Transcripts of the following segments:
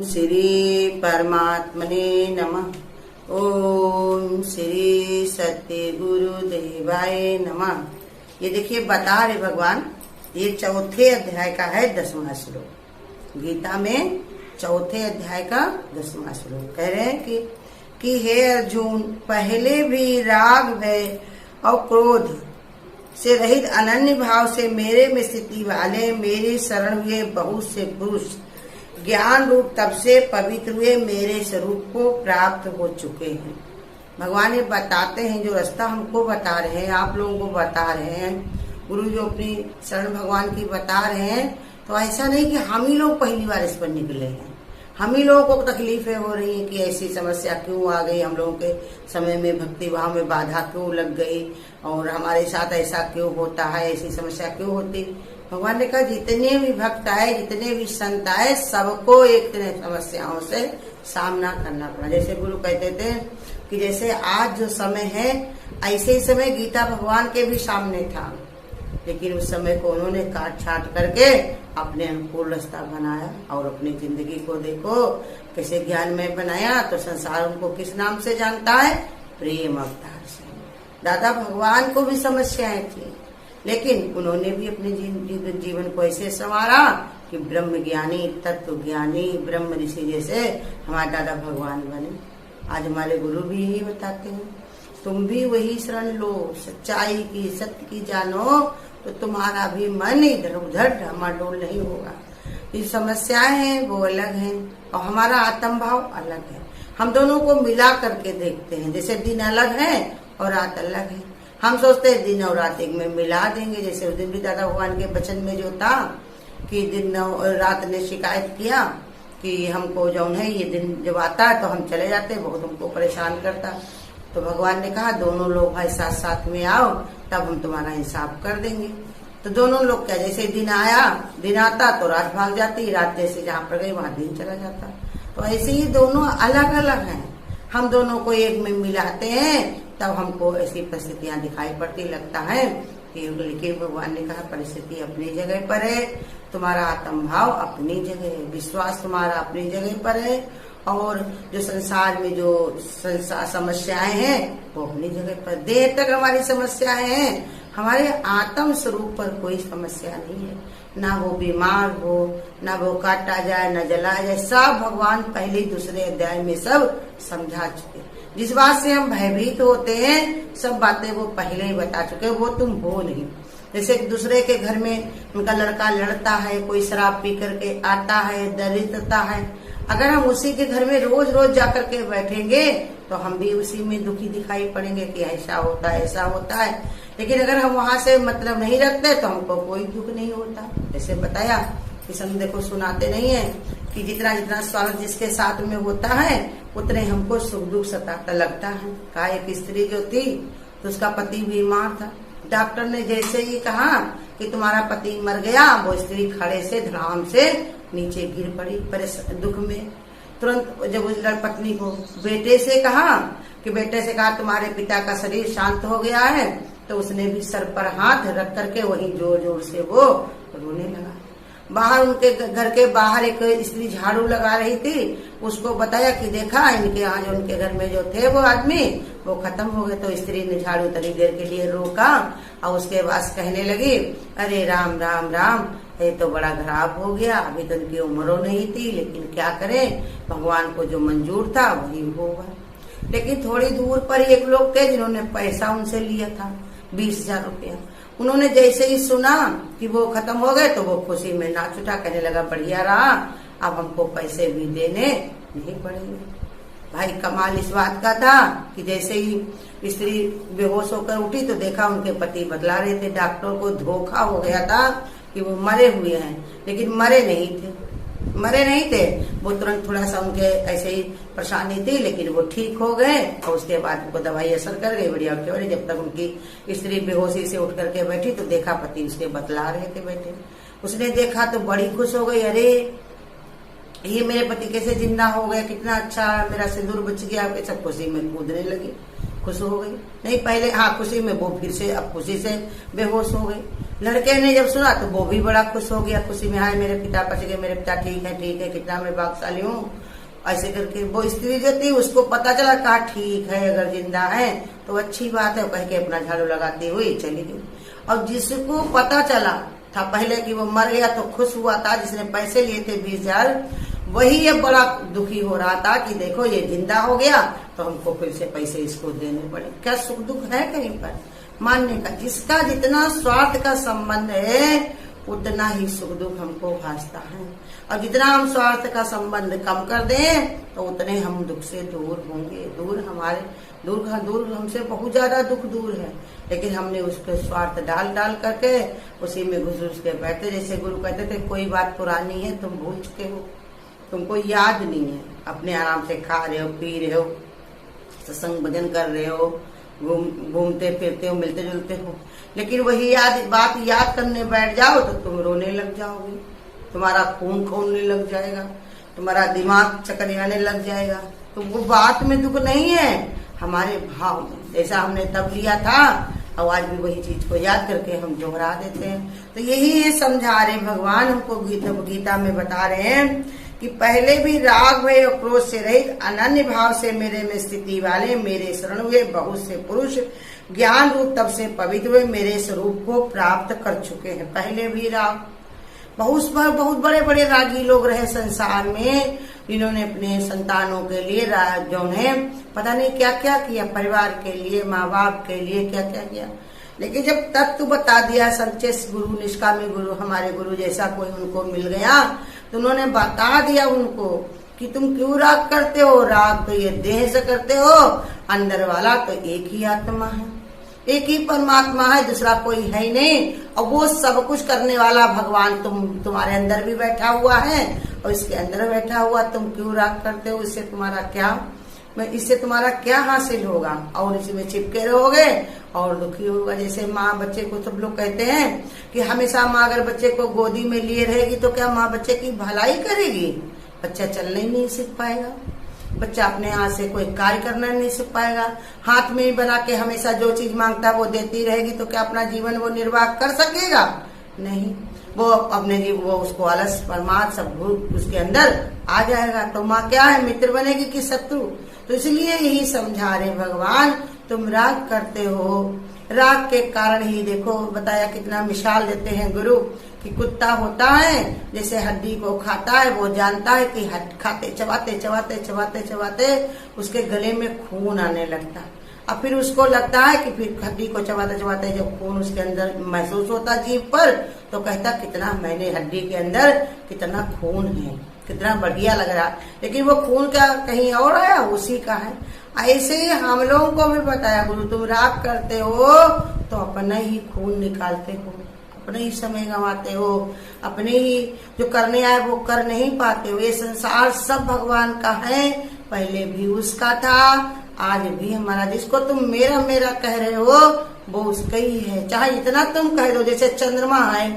श्री परमात्मने नमः। ओम श्री सत्य गुरुदेवाय नमः। ये देखिए बता रहे भगवान, ये चौथे अध्याय का है 10वां श्लोक। गीता में चौथे अध्याय का 10वां श्लोक कह रहे हैं कि हे अर्जुन, पहले भी राग भय और क्रोध से रहित अनन्य भाव से मेरे में स्थिति वाले मेरे शरण हुए बहुत से पुरुष ज्ञान रूप तप से पवित्र हुए मेरे स्वरूप को प्राप्त हो चुके हैं। भगवान ये बताते हैं, जो रास्ता हमको बता रहे हैं, आप लोगों को बता रहे हैं, गुरु जो अपनी शरण भगवान की बता रहे हैं, तो ऐसा नहीं कि हम ही लोग पहली बार इस पर निकले हैं। हम ही लोगों को तकलीफें हो रही हैं कि ऐसी समस्या क्यों आ गई, हम लोगों के समय में भक्ति भाव में बाधा क्यों लग गई और हमारे साथ ऐसा क्यों होता है, ऐसी समस्या क्यों होती। भगवान ने कहा जितने भी भक्त आए, जितने भी संत आए, सबको एक तरह समस्याओं से सामना करना पड़ा। जैसे गुरु कहते थे कि जैसे आज जो समय है ऐसे ही समय गीता भगवान के भी सामने था, लेकिन उस समय को उन्होंने काट छाट करके अपने अनुकूल रास्ता बनाया और अपनी जिंदगी को देखो कैसे ज्ञान में बनाया। तो संसार उनको किस नाम से जानता है? प्रेम अवतार से। दादा भगवान को भी समस्याएं थी, लेकिन उन्होंने भी अपने जीवन को ऐसे संवारा कि ब्रह्म ज्ञानी, तत्व ज्ञानी, ब्रह्म ऋषि जैसे हमारे दादा भगवान बने। आज हमारे गुरु भी यही बताते हैं, तुम भी वही शरण लो, सच्चाई की, सत्य की जानो, तो तुम्हारा भी मन इधर उधर डामाडोल नहीं होगा। ये समस्याएं हैं वो अलग हैं और हमारा आत्म भाव अलग है। हम दोनों को मिला करके देखते हैं, जैसे दिन अलग है और रात अलग है। हम सोचते हैं दिन और रात एक में मिला देंगे। जैसे उस दिन भी दादा भगवान के वचन में जो था कि दिन और रात ने शिकायत किया कि हमको जो है ये दिन जब आता है तो हम चले जाते, बहुत हमको परेशान करता। तो भगवान ने कहा दोनों लोग भाई साथ साथ में आओ, तब हम तुम्हारा इंसाफ कर देंगे। तो दोनों लोग क्या, जैसे दिन आता तो रात भाग जाती, रात जैसे जहाँ पर गई वहां दिन चला जाता। तो ऐसे ही दोनों अलग अलग हैं, हम दोनों को एक में मिलाते हैं तब हमको ऐसी परिस्थितियां दिखाई पड़ती। लगता है कि भगवान ने कहा परिस्थिति अपनी जगह पर है, तुम्हारा आत्म भाव अपनी जगह है, विश्वास तुम्हारा अपनी जगह पर है, और जो संसार में जो समस्याएं हैं वो अपनी जगह पर। देर तक हमारी समस्याएं हैं, हमारे आत्म स्वरूप पर कोई समस्या नहीं है। ना वो बीमार हो, ना वो काटा जाए, ना जलाया जाए, सब भगवान पहले दूसरे अध्याय में सब समझा चुके। जिस बात से हम भयभीत होते हैं सब बातें वो पहले ही बता चुके, वो तुम हो नहीं। जैसे दूसरे के घर में उनका लड़का लड़ता है, कोई शराब पी करके आता है, दरिद्रता है, अगर हम उसी के घर में रोज रोज जाकर के बैठेंगे तो हम भी उसी में दुखी दिखाई पड़ेंगे कि ऐसा होता है, ऐसा होता है। लेकिन अगर हम वहां से मतलब नहीं रखते तो हमको कोई दुख नहीं होता। जैसे बताया कि हम देखो सुनाते नहीं है कि जितना जितना स्वार्थ जिसके साथ में होता है उतने हमको सुख दुख सताता लगता है। कहा एक स्त्री जो थी तो उसका पति बीमार था, डॉक्टर ने जैसे ही कहा कि तुम्हारा पति मर गया, वो स्त्री खड़े से धड़ाम से नीचे गिर पड़ी दुख में। तुरंत जब उस पत्नी को बेटे से कहा तुम्हारे पिता का शरीर शांत हो गया है, तो उसने भी सर पर हाथ रख करके वही जोर जोर से वो रोने लगा। बाहर उनके घर के बाहर एक स्त्री झाड़ू लगा रही थी, उसको बताया कि देखा इनके यहाँ जो उनके घर में जो थे वो आदमी वो खत्म हो गए। तो स्त्री ने झाड़ू तनी देर के लिए रोका और उसके बाद कहने लगी, अरे राम राम राम, ये तो बड़ा खराब हो गया, अभी तो उनकी उम्र नहीं थी, लेकिन क्या करें, भगवान को जो मंजूर था वही होगा। लेकिन थोड़ी दूर पर एक लोग थे जिन्होंने पैसा उनसे लिया था 20,000 रुपया। उन्होंने जैसे ही सुना कि वो खत्म हो गए तो वो खुशी में नाच उठा, कहने लगा बढ़िया रहा, अब हमको पैसे भी देने नहीं पड़ेंगे। भाई कमाल इस बात का था कि जैसे ही स्त्री बेहोश होकर उठी तो देखा उनके पति बतला रहे थे, डॉक्टर को धोखा हो गया था कि वो मरे हुए हैं, लेकिन मरे नहीं थे। वो तुरंत थोड़ा सा उनके ऐसे ही परेशानी थी, लेकिन वो ठीक हो गए और उसके बाद उनको दवाई असर कर गई, बढ़िया उठे। और जब तक उनकी स्त्री बेहोशी से उठ करके बैठी तो देखा पति उसके बतला रहे थे बैठे। उसने देखा तो बड़ी खुश हो गई, अरे ये मेरे पति कैसे जिंदा हो गए, कितना अच्छा, मेरा सिंदूर बच गया, सब खुशी में कूदने लगी। खुश हो गई। नहीं पहले हाँ खुशी में वो फिर से अब खुशी से बेहोश हो गई। लड़के ने जब सुना तो वो भी बड़ा खुश हो गया खुशी में, हाय मेरे पिता बच गए, मेरे पिता ठीक है कितना मैं भाग्यशाली हूँ। ऐसे करके वो स्त्री जो थी उसको पता चला, कहा ठीक है अगर जिंदा है तो अच्छी बात है, कह के अपना झाड़ू लगाती हुई चली गई। और जिसको पता चला था पहले कि वो मर गया तो खुश हुआ था, जिसने पैसे लिए थे 20,000, वही ये बड़ा दुखी हो रहा था कि देखो ये जिंदा हो गया तो हमको फिर से पैसे इसको देने पड़े। क्या सुख दुख है कहीं पर मानने का? जिसका जितना स्वार्थ का संबंध है उतना ही सुख दुख हमको भासता है, और जितना हम स्वार्थ का संबंध कम कर दें तो उतने हम दुख से दूर होंगे। दूर हमसे बहुत ज्यादा दुख दूर है, लेकिन हमने उसके स्वार्थ डाल करके उसी में घुस के बैठे। जैसे गुरु कहते थे कोई बात पुरानी है तुम भूल चुके हो, तुमको याद नहीं है, अपने आराम से खा रहे हो पी रहे हो, सत्संग भजन कर रहे हो, घूमते फिरते हो, मिलते जुलते हो, लेकिन वही बात याद करने बैठ जाओ तो तुम रोने लग जाओगे, तुम्हारा खून खौलने लग जाएगा, तुम्हारा दिमाग चकराने लग जाएगा। तो वो बात में दुख नहीं है, हमारे भाव में। जैसा हमने तब लिया था और आज भी वही चीज को याद करके हम दोहरा देते हैं। तो यही समझा रहे भगवान हमको, गीता में बता रहे हैं कि पहले भी राग भय और क्रोध से रहित अनन्य भाव से मेरे में स्थिति वाले मेरे शरण हुए बहुत से पुरुष ज्ञान रूप तब से पवित्र हुए मेरे स्वरूप को प्राप्त कर चुके हैं। पहले भी राग बहुत बड़े बड़े रागी लोग रहे संसार में, जिन्होंने अपने संतानों के लिए जो है पता नहीं क्या क्या किया, परिवार के लिए, माँ बाप के लिए क्या क्या किया। लेकिन जब तत्व बता दिया सच्चे गुरु, निष्कामी गुरु, हमारे गुरु जैसा कोई उनको मिल गया तो उन्होंने बता दिया उनको कि तुम क्यों राग करते हो। राग तो ये देह से करते हो, अंदर वाला तो एक ही आत्मा है, एक ही परमात्मा है, दूसरा कोई है ही नहीं। और वो सब कुछ करने वाला भगवान तुम्हारे अंदर भी बैठा हुआ है और इसके अंदर बैठा हुआ। तुम क्यों राग करते हो? इससे तुम्हारा क्या हासिल होगा? और इसमें चिपके रहोगे और दुखी होगा। जैसे माँ बच्चे को, सब लोग कहते हैं कि हमेशा माँ अगर बच्चे को गोदी में लिए रहेगी तो क्या माँ बच्चे की भलाई करेगी? बच्चा चलने ही नहीं सीख पाएगा, बच्चा अपने हाथ से कोई कार्य करना नहीं सीख पाएगा। हाथ में ही बना के हमेशा जो चीज मांगता है वो देती रहेगी तो क्या अपना जीवन वो निर्वाह कर सकेगा? नहीं। वो अपने वो उसको आलस प्रमाद सब भूल उसके अंदर आ जाएगा। तो माँ क्या है, मित्र बनेगी कि शत्रु? तो इसलिए यही समझा रहे भगवान, तुम राग करते हो, राग के कारण ही देखो बताया कितना मिसाल देते हैं गुरु कि कुत्ता होता है जैसे हड्डी को खाता है, वो जानता है कि खाते चबाते उसके गले में खून आने लगता है। अब फिर उसको लगता है कि फिर हड्डी को चबाते जब खून उसके अंदर महसूस होता जीभ पर तो कहता कितना मैंने हड्डी के अंदर कितना खून है, कितना बढ़िया लग रहा। लेकिन वो खून क्या कहीं और आया, उसी का है। ऐसे ही हम लोगों को भी बताया गुरु, तुम राग करते हो तो अपना ही खून निकालते हो, अपने ही समय गंवाते हो, अपने ही जो करने आए वो कर नहीं पाते हो। ये संसार सब भगवान का है, पहले भी उसका था, आज भी हमारा। जिसको तुम मेरा मेरा कह रहे हो वो उसका ही है, चाहे इतना तुम कह दो। जैसे चंद्रमा है,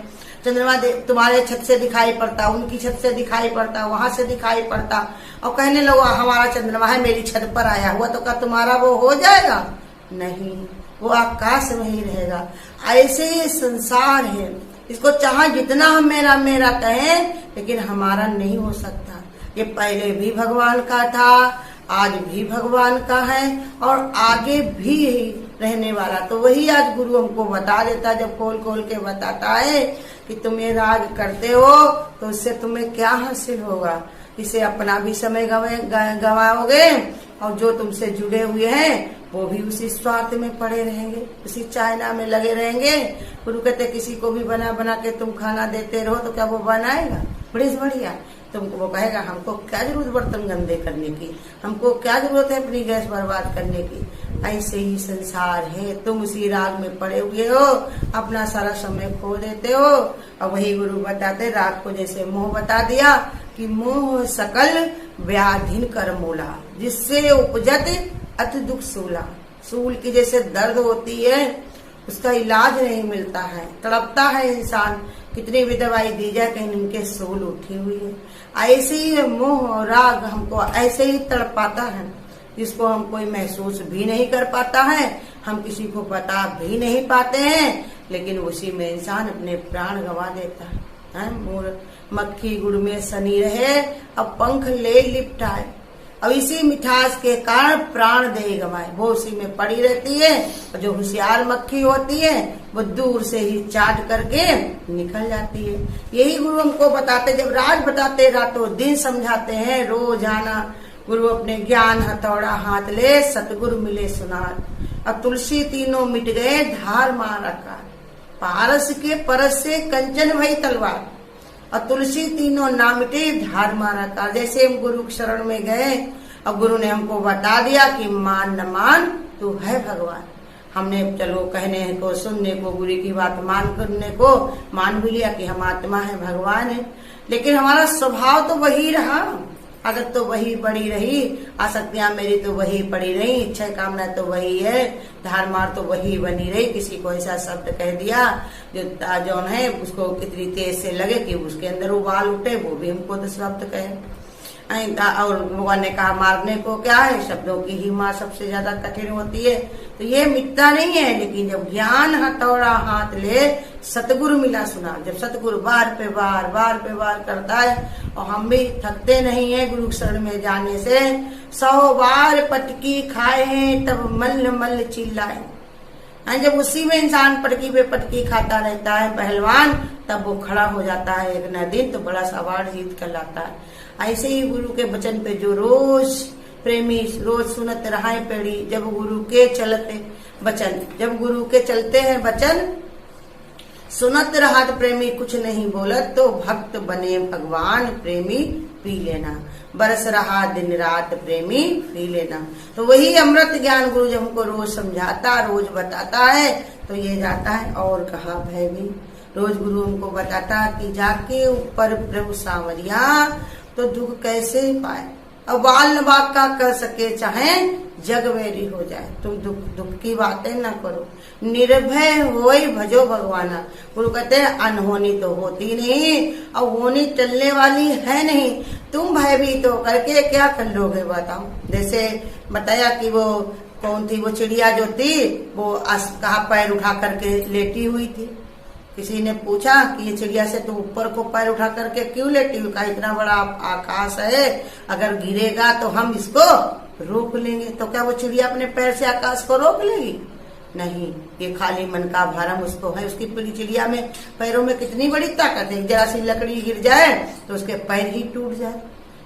चंद्रमा तुम्हारे छत से दिखाई पड़ता, उनकी छत से दिखाई पड़ता, वहां से दिखाई पड़ता, और कहने लगो हमारा चंद्रमा है मेरी छत पर आया हुआ, तो क्या तुम्हारा वो हो जाएगा? नहीं, वो आकाश में ही रहेगा। ऐसे ही संसार है, इसको चाहे जितना हम मेरा मेरा कहें लेकिन हमारा नहीं हो सकता। ये पहले भी भगवान का था, आज भी भगवान का है और आगे भी यही रहने वाला। तो वही आज गुरु हमको बता देता, जब खोल खोल के बताता है कि तुम ये राग करते हो तो इससे तुम्हें क्या हासिल होगा। इसे अपना भी समय गवाओगे और जो तुमसे जुड़े हुए हैं वो भी उसी स्वार्थ में पड़े रहेंगे, उसी चाइना में लगे रहेंगे। गुरु कहते किसी को भी बना बना के तुम खाना देते रहो तो क्या वो बनाएगा? बड़ी बढ़िया। तुमको वो कहेगा हमको क्या जरूरत बर्तन गंदे करने की, हमको क्या जरूरत है अपनी गैस बर्बाद करने की। ऐसे ही संसार है, तुम उसी राग में पड़े हुए हो, अपना सारा समय खो देते हो। और वही गुरु बताते, राग को जैसे मोह बता दिया कि मोह सकल व्याधिन कर मूला, जिससे उपजत अति दुख सूला। सूल की जैसे दर्द होती है उसका इलाज नहीं मिलता है, तड़पता है इंसान, कितनी भी दवाई दी जाए कहीं उनके सूल उठी हुई है। ऐसे ही मोह और राग हमको ऐसे ही तड़पाता है, जिसको हम कोई महसूस भी नहीं कर पाता है, हम किसी को बता भी नहीं पाते हैं, लेकिन उसी में इंसान अपने प्राण गंवा देता है। मोर मक्खी गुड़ में सनी रहे, अब पंख ले लिपटाए। अब इसी मिठास के कारण प्राण दे गंवाए, वो उसी में पड़ी रहती है। और जो होशियार मक्खी होती है वो दूर से ही चाट करके निकल जाती है। यही गुरु हमको बताते, जब राज बताते रातों दिन समझाते हैं रोजाना। गुरु अपने ज्ञान हथौड़ा हाथ ले, सतगुरु मिले सुनार। अब तुलसी तीनों मिट गए, धार मार आकार। पारस के परस से कंचन भई तलवार, और तुलसी तीनों ना मिटे, धार मारा था। जैसे हम गुरु के शरण में गए, अब गुरु ने हमको बता दिया कि मान न मान तू है भगवान। हमने चलो कहने को, सुनने को, गुरु की बात मान करने को मान भी लिया कि हम आत्मा है, भगवान है, लेकिन हमारा स्वभाव तो वही रहा, आदत तो वही बड़ी रही, आसक्तियां मेरी तो वही पड़ी रही, इच्छा कामना तो वही है, धार मार तो वही बनी रही। किसी को ऐसा शब्द कह दिया जो जौन है उसको कितनी तेज से लगे कि उसके अंदर उबाल उठे, वो भी हमको तो शब्द कहे। और भगवान ने कहा मारने को क्या है, शब्दों की ही मार सबसे ज्यादा कठिन होती है। तो ये मिटता नहीं है, लेकिन जब ज्ञान हथौड़ा हाथ ले, सतगुरु मिला सुना। जब सतगुरु बार पे बार करता है, और हम भी थकते नहीं है गुरु शरण में जाने से। 100 बार पटकी खाए हैं तब मल्ल मल्ल चिल्लाए। जब उसी में इंसान पटकी पे पटकी खाता रहता है पहलवान, तब वो खड़ा हो जाता है एक न दिन, तो बड़ा सा अवार्ड जीत कर लाता है। ऐसे ही गुरु के वचन पे जो रोज प्रेमी रोज सुनत रहा पेड़ी, जब गुरु के चलते वचन, जब गुरु के चलते हैं वचन सुनत रहा प्रेमी, कुछ नहीं बोलत तो भक्त बने भगवान, प्रेमी पी लेना। बरस रहा दिन रात प्रेमी पी लेना। तो वही अमृत ज्ञान गुरु जब हमको रोज समझाता, रोज बताता है, तो ये जाता है और कहा भय भी। रोज गुरु हमको बताता कि जाके ऊपर प्रभु सांवरिया, तो दुख कैसे पाए। अब बाल नबाग का कर सके चाहे जग वेरी हो जाए, तुम दुख की बातें न करो, निर्भय होई भजो भगवाना। गुरु कहते हैं अनहोनी तो होती नहीं, और होनी टलने वाली है नहीं, तुम भयभीत हो करके क्या कर लोगे बताओ। जैसे बताया कि वो कौन थी वो चिड़िया जो थी, वो कहा पैर उठा करके लेटी हुई थी। किसी ने पूछा कि ये चिड़िया से तुम ऊपर को पैर उठा करके क्यों लेटी हुई? कहा इतना बड़ा आकाश है, अगर गिरेगा तो हम इसको रोक लेंगे। तो क्या वो चिड़िया अपने पैर से आकाश को रोक लेगी? नहीं, ये खाली मन का भरम उसको है। उसकी पूरी चिड़िया में पैरों में कितनी बड़ी ताकत है, जरा सी लकड़ी गिर जाए तो उसके पैर ही टूट जाए।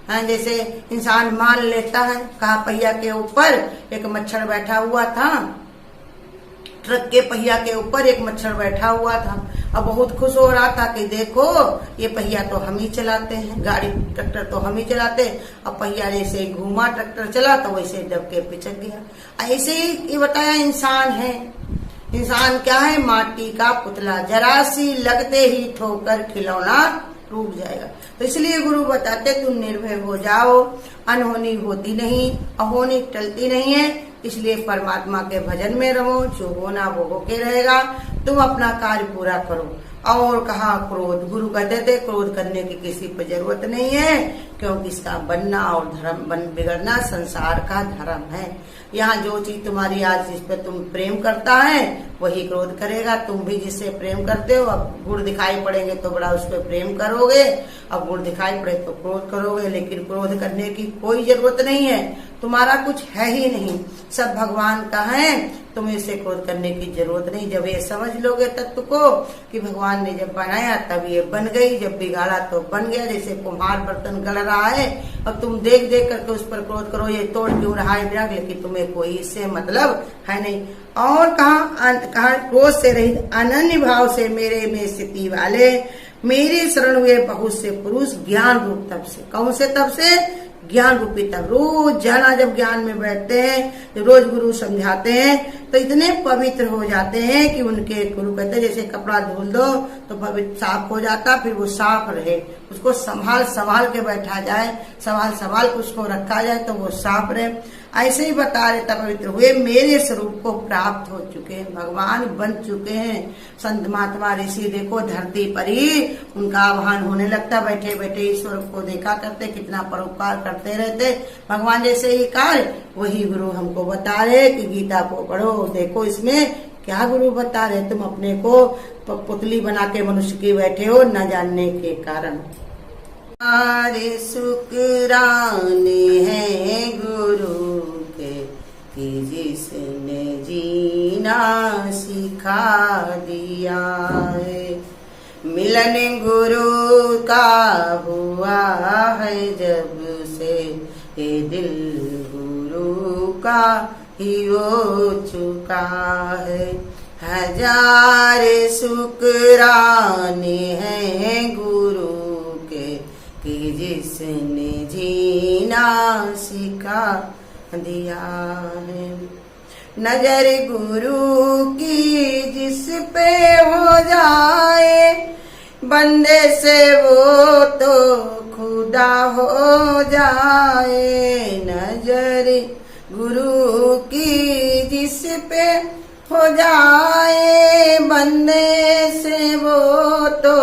हाँ, जैसे इंसान मान लेता है, कहा पहिया के ऊपर एक मच्छर बैठा हुआ था, ट्रक के पहिया के ऊपर एक मच्छर बैठा हुआ था, अब बहुत खुश हो रहा था कि देखो ये पहिया तो हम ही चलाते हैं, गाड़ी ट्रैक्टर तो हम ही चलाते। अब पहिया जैसे घूमा, ट्रैक्टर चला तो वैसे दब के पिचक गया। ऐसे ही ये बताया इंसान है। इंसान क्या है? माटी का पुतला, जरा सी लगते ही ठोकर खिलौना टूट जाएगा। तो इसलिए गुरु बताते तुम निर्भय हो जाओ, अनहोनी होती नहीं, अहोनी टलती नहीं है। इसलिए परमात्मा के भजन में रहो, जो होना वो होके रहेगा, तुम अपना कार्य पूरा करो। और कहा क्रोध, गुरु कहते थे क्रोध करने की किसी पर जरूरत नहीं है, क्योंकि इसका बनना और धर्म बिगड़ना संसार का धर्म है। यहाँ जो चीज तुम्हारी आज जिस पर तुम प्रेम करता है वही क्रोध करेगा। तुम भी जिससे प्रेम करते हो, अब गुड़ दिखाई पड़ेंगे तो बड़ा उस पर प्रेम करोगे, अब गुड़ दिखाई पड़े तो क्रोध करोगे। लेकिन क्रोध करने की कोई जरूरत नहीं है, तुम्हारा कुछ है ही नहीं, सब भगवान का है, तुम्हें इसे क्रोध करने की जरूरत नहीं। जब ये समझ लोगे तत्व को कि भगवान ने जब बनाया तब ये बन गई, जब बिगाड़ा तो बन गया। जैसे कुम्हार बर्तन गढ़ रहा है और तुम देख देख करके उस पर क्रोध करो, ये तोड़ क्यों रहा है विराग, लेकिन तुम्हें कोई इससे मतलब है नहीं। और कहा क्रोध से रहित अनन्य भाव से मेरे में स्थिति वाले, मेरे शरण हुए बहुत से पुरुष ज्ञान रूप तब से। कौन से तब से? ज्ञान रूपी तब। रोज जाना जब ज्ञान में बैठते हैं, जब रोज गुरु समझाते हैं तो इतने पवित्र हो जाते हैं कि उनके गुरु कहते हैं जैसे कपड़ा धुल दो तो पवित्र साफ हो जाता, फिर वो साफ रहे, उसको संभाल के बैठा जाए, संभाल के उसको रखा जाए तो वो साफ रहे। ऐसे ही बता रहे तब पवित्र हुए, मेरे स्वरूप को प्राप्त हो चुके हैं, भगवान बन चुके हैं। संत महात्मा ऋषि देखो धरती पर ही उनका आह्वान होने लगता, बैठे बैठे ईश्वर को देखा करते, कितना परोपकार करते रहते भगवान जैसे ही कार्य। वही गुरु हमको बता रहे कि गीता को पढ़ो, देखो इसमें क्या गुरु बता रहे, तुम अपने को पुतली बना के मनुष्य की बैठे हो न जानने के कारण। हमारे शुक्राने हैं गुरु के कि जिसने जीना सिखा दिया है। मिलन गुरु का हुआ है जब से, ये दिल गुरु का ही हो चुका है। हजार शुक्राने हैं गुरु के कि जिसने जीना सिखा दिया है। नजर गुरु की जिस पे हो जाए, बंदे से वो तो खुदा हो जाए। नजर गुरु की जिस पे हो जाए, बंदे से वो तो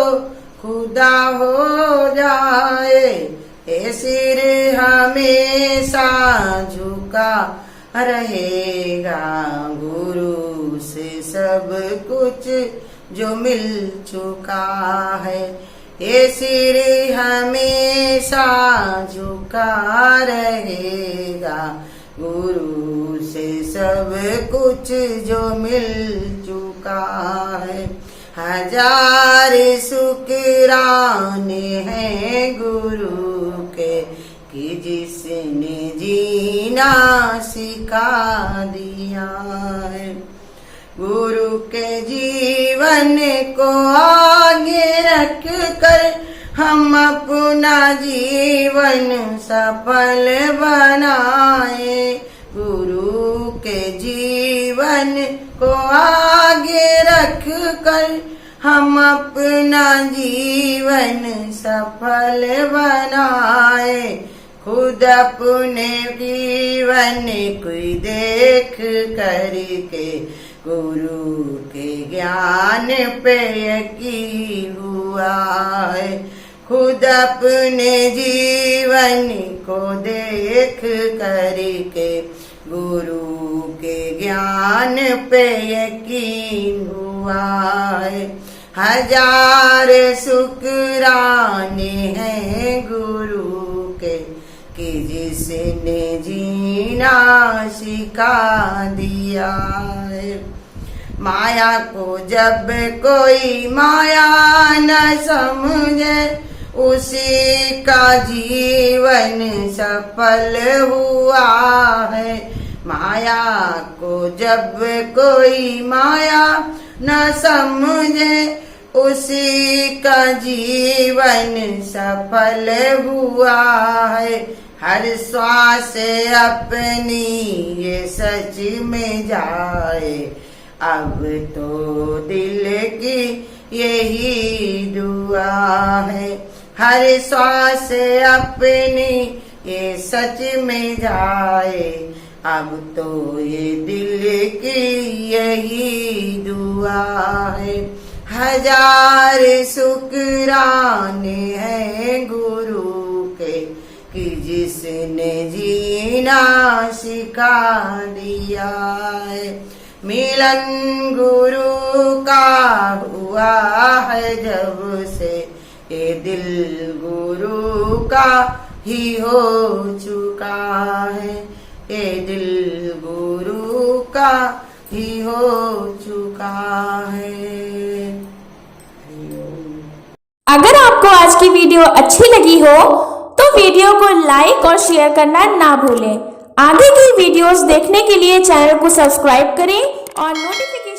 खुदा हो जाए। ये सिर हमेशा झुका रहेगा, गुरु से सब कुछ जो मिल चुका है। ये सिर हमेशा झुका रहेगा, गुरु से सब कुछ जो मिल चुका है। हजार शुक्राने हैं गुरु के कि जिसने जीना सिखा दिया है। गुरु के जीवन को आगे रख कर हम अपना जीवन सफल बनाए। गुरु के जीवन को आगे रख कर हम अपना जीवन सफल बनाए। खुद अपने जीवन कोई देख करके गुरु के ज्ञान पे यकीन हुआ है। खुद अपने जीवन को देख करके गुरु के ज्ञान पे यकीन हुआ है। हजार शुक्राने हैं गुरु के कि जिसने जीना सिखा दिया है। माया को जब कोई माया न समझे, उसी का जीवन सफल हुआ है। माया को जब कोई माया न समझे, उसी का जीवन सफल हुआ है। हर श्वास अपनी ये सच में जाए, अब तो दिल की यही दुआ है। हर श्वास अपनी ये सच में जाए, अब तो ये दिल की यही दुआ है। हजार शुक्राने हैं गुरु के कि जिसने जीना सिखा दिया है। मिलन गुरु का हुआ है जब से, ये दिल गुरु का ही हो चुका है। ये दिल गुरु का ही हो चुका है। अगर आपको आज की वीडियो अच्छी लगी हो तो वीडियो को लाइक और शेयर करना ना भूलें। आगे की वीडियोस देखने के लिए चैनल को सब्सक्राइब करें और नोटिफिकेशन